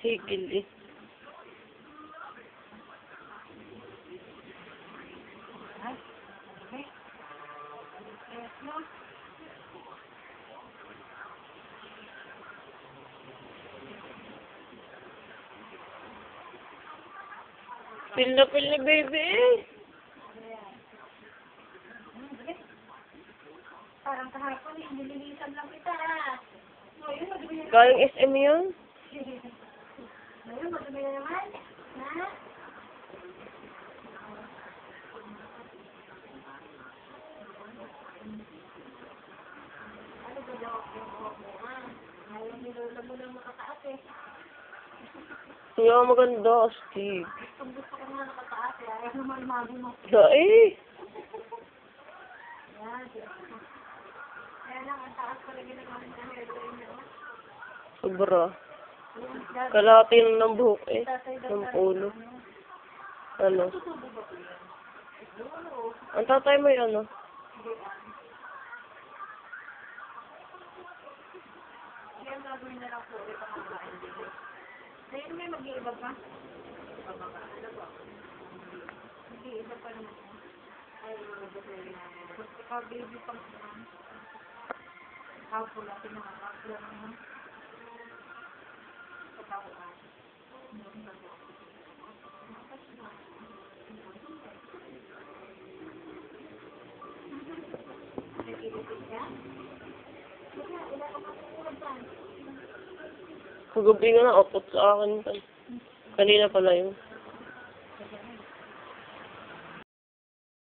Tigil eh. Pil na, baby. Parang kahapon, nililisan lang kita. Ngayon, madumi na. Galing SM yun? Ngayon, madumi na naman. Ha? Ano ba daw ako mo, ha? Ngayon, nilula mo lang makataas eh. Kaya maganda, astig. Gusto ko nga nakataas eh. Ayaw naman mabi mo. Dai. Yan. Kaya lang, ang taas pa rin ginagawa ng hairline niya. Sobra. Kalatin ng buhok eh. Ng ulo. Ano? Ang tatay mo yun, ano? Kaya gagawin na lang po ulit ang mga hindi. Ngayon may mag-iiba pa? Mag-iiba pa naman. Ay, ikaw baby pang hapon natin mga hapon naman. Pagkakuan. Kagabi nga na, upot sa akin. Kanina pala yun.